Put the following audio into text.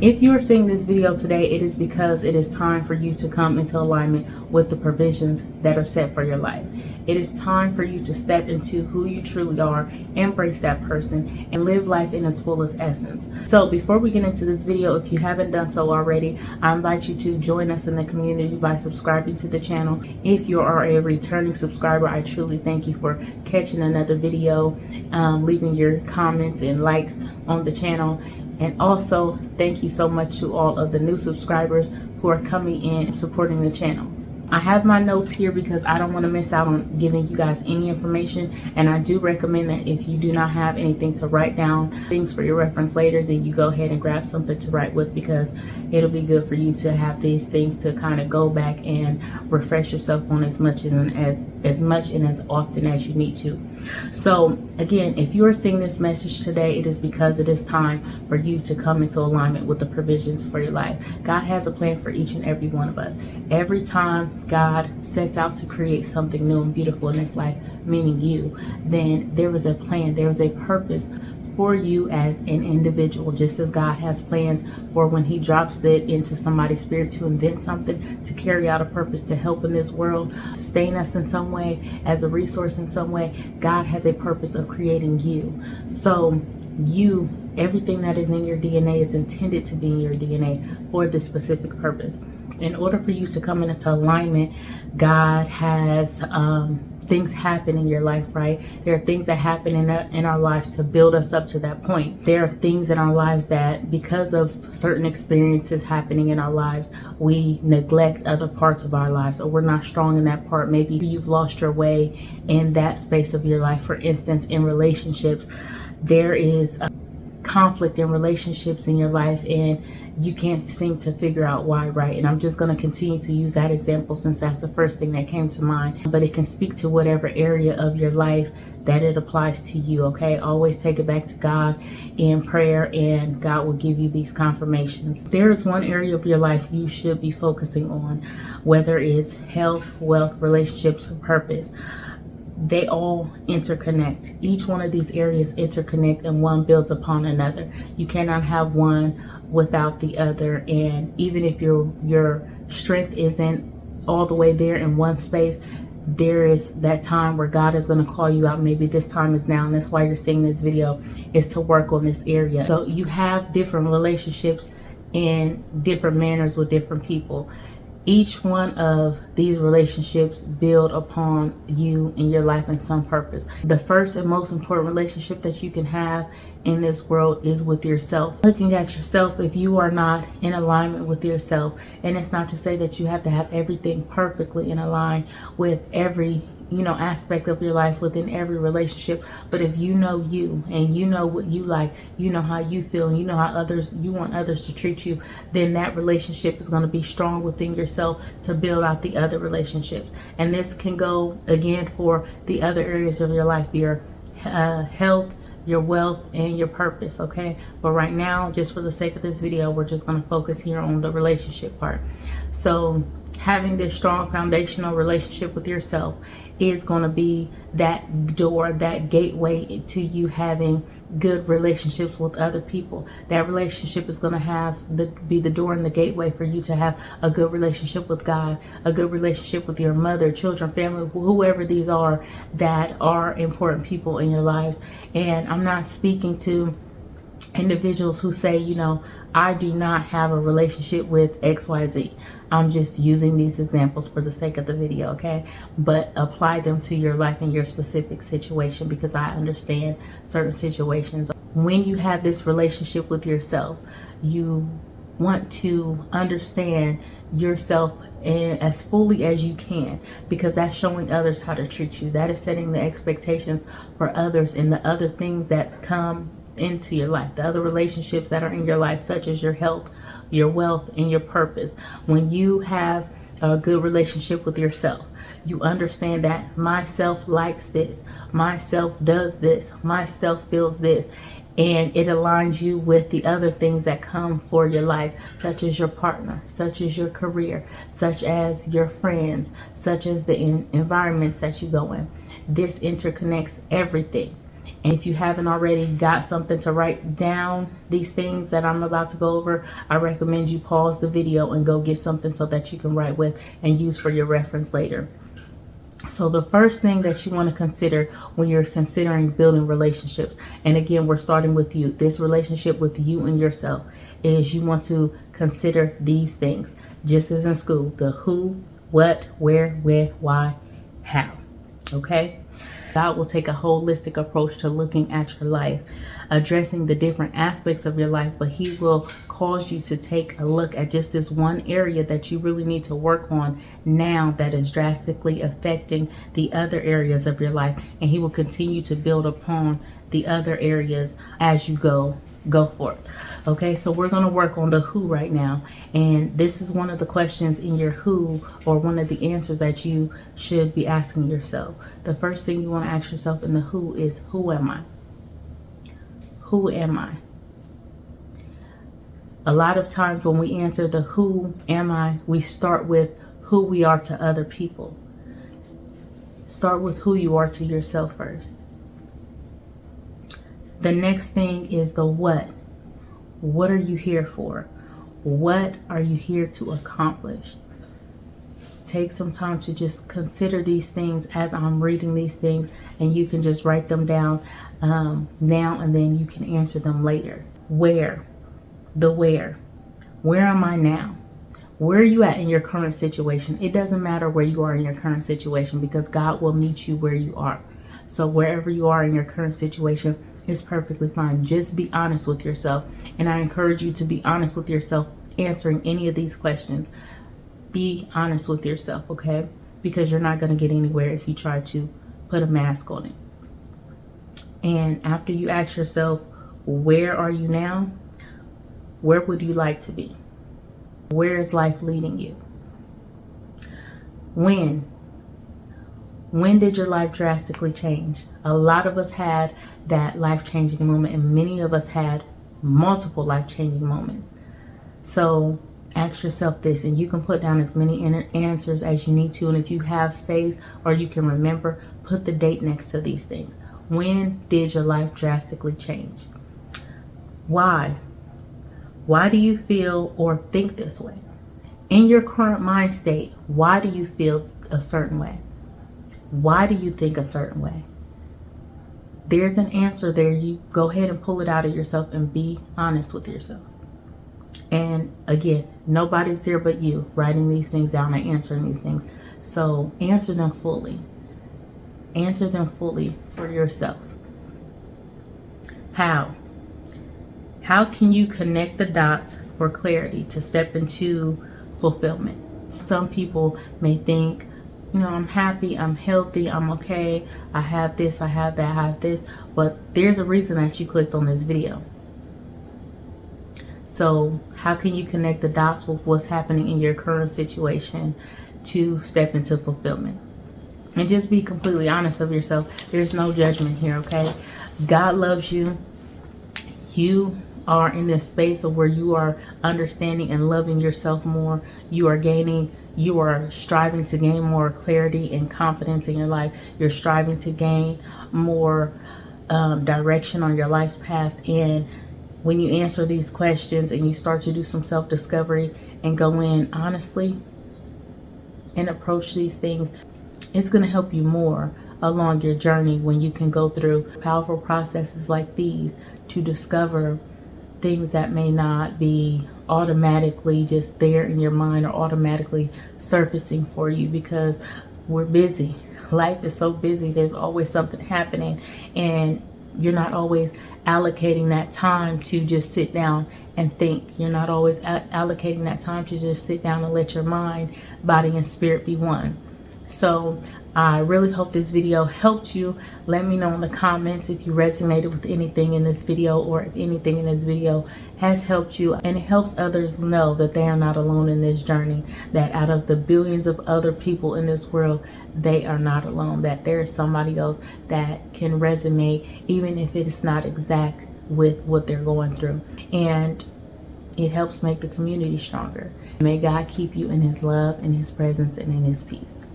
If you are seeing this video today, it is because it is time for you to come into alignment with the provisions that are set for your life. It is time for you to step into who you truly are, embrace that person, and live life in its fullest essence. So before we get into this video, if you haven't done so already, I invite you to join us in the community by subscribing to the channel. If you are a returning subscriber, I truly thank you for catching another video, leaving your comments and likes on the channel. And also, thank you so much to all of the new subscribers who are coming in and supporting the channel. I have my notes here because I don't want to miss out on giving you guys any information. And I do recommend that if you do not have anything to write down, things for your reference later, then you go ahead and grab something to write with, because it'll be good for you to have these things to kind of go back and refresh yourself on as much and as often as you need to. So again, if you are seeing this message today, it is because it is time for you to come into alignment with the provisions for your life. God has a plan for each and every one of us. Every time God sets out to create something new and beautiful in this life, meaning you, then there is a plan, there is a purpose for you as an individual, just as God has plans for when he drops it into somebody's spirit to invent something, to carry out a purpose, to help in this world, sustain us in some way, as a resource in some way. God has a purpose of creating you. So you, everything that is in your DNA is intended to be in your DNA for this specific purpose. In order for you to come into alignment, God has things happen in your life, right? There are things that happen in our lives to build us up to that point. There are things in our lives that, because of certain experiences happening in our lives, we neglect other parts of our lives, or we're not strong in that part. Maybe you've lost your way in that space of your life. For instance, in relationships, there is conflict in relationships in your life, and you can't seem to figure out why, right? And I'm just going to continue to use that example since that's the first thing that came to mind, but it can speak to whatever area of your life that it applies to you. Okay, always take it back to God in prayer, and God will give you these confirmations. There is one area of your life you should be focusing on, whether it's health, wealth, relationships, or purpose. They all interconnect. Each one of these areas interconnect, and one builds upon another. You cannot have one without the other. And even if your strength isn't all the way there in one space, there is that time where God is going to call you out. Maybe this time is now, and that's why you're seeing this video, is to work on this area. So you have different relationships in different manners with different people. Each one of these relationships build upon you in your life in some purpose. The first and most important relationship that you can have in this world is with yourself. Looking at yourself, if you are not in alignment with yourself, and it's not to say that you have to have everything perfectly in line with every aspect of your life within every relationship, but if you know you, and you know what you like, you know how you feel, and you know how you want others to treat you, then that relationship is going to be strong within yourself to build out the other relationships. And this can go again for the other areas of your life, your health, your wealth, and your purpose. Okay, but right now, just for the sake of this video, we're just going to focus here on the relationship part. So having this strong foundational relationship with yourself is going to be that door, that gateway to you having good relationships with other people. That relationship is going to be the door and the gateway for you to have a good relationship with God, a good relationship with your mother, children, family, whoever these are that are important people in your lives. And I'm not speaking to individuals who say, I do not have a relationship with XYZ. I'm just using these examples for the sake of the video, okay? But apply them to your life and your specific situation, because I understand certain situations. When you have this relationship with yourself, you want to understand yourself as fully as you can, because that's showing others how to treat you. That is setting the expectations for others and the other things that come into your life, the other relationships that are in your life, such as your health, your wealth, and your purpose. When you have a good relationship with yourself, you understand that myself likes this, myself does this, myself feels this, and it aligns you with the other things that come for your life, such as your partner, such as your career, such as your friends, such as the environments that you go in. This interconnects everything. And if you haven't already got something to write down these things that I'm about to go over, I recommend you pause the video and go get something so that you can write with and use for your reference later. So the first thing that you want to consider when you're considering building relationships, and again, we're starting with you, this relationship with you and yourself, is you want to consider these things, just as in school: the who, what, where, when, why, how. Okay? God will take a holistic approach to looking at your life, addressing the different aspects of your life, but he will cause you to take a look at just this one area that you really need to work on now that is drastically affecting the other areas of your life. And he will continue to build upon the other areas as you go for it. Okay, so we're going to work on the who right now, and this is one of the questions in your who, or one of the answers that you should be asking yourself. The first thing you want to ask yourself in the who is, who am I? Who am I? A lot of times when we answer the who am I, we start with who we are to other people. Start with who you are to yourself first. The next thing is the what. What are you here for? What are you here to accomplish? Take some time to just consider these things as I'm reading these things, and you can just write them down now, and then you can answer them later. Where? The where. Where am I now? Where are you at in your current situation? It doesn't matter where you are in your current situation, because God will meet you where you are. So wherever you are in your current situation is perfectly fine. Just be honest with yourself. And I encourage you to be honest with yourself answering any of these questions. Be honest with yourself, okay? Because you're not going to get anywhere if you try to put a mask on it. And after you ask yourself, where are you now? Where would you like to be? Where is life leading you? When did your life drastically change? A lot of us had that life-changing moment, and many of us had multiple life-changing moments. So ask yourself this, and you can put down as many answers as you need to. And if you have space or you can remember, put the date next to these things. When did your life drastically change? Why? Why do you feel or think this way? In your current mind state, why do you feel a certain way? Why do you think a certain way? There's an answer there. You go ahead and pull it out of yourself and be honest with yourself. And again, nobody's there but you writing these things down and answering these things. So answer them fully. Answer them fully for yourself. How? How can you connect the dots for clarity to step into fulfillment? Some people may think, I'm happy, I'm healthy, I'm okay, I have this, I have that, I have this. But there's a reason that you clicked on this video. So how can you connect the dots with what's happening in your current situation to step into fulfillment? And just be completely honest with yourself. There's no judgment here, okay? God loves you. You are in this space of where you are understanding and loving yourself more. You are striving to gain more clarity and confidence in your life. You're striving to gain more direction on your life's path. And when you answer these questions and you start to do some self-discovery and go in honestly and approach these things, it's going to help you more along your journey when you can go through powerful processes like these to discover things that may not be automatically just there in your mind or automatically surfacing for you, because we're busy. Life is so busy. There's always something happening, and you're not always allocating that time to just sit down and think. You're not always allocating that time to just sit down and let your mind, body, and spirit be one. So I really hope this video helped you. Let me know in the comments if you resonated with anything in this video, or if anything in this video has helped you. And it helps others know that they are not alone in this journey, that out of the billions of other people in this world, they are not alone, that there is somebody else that can resonate, even if it is not exact with what they're going through. And it helps make the community stronger. May God keep you in his love, in his presence, and in his peace.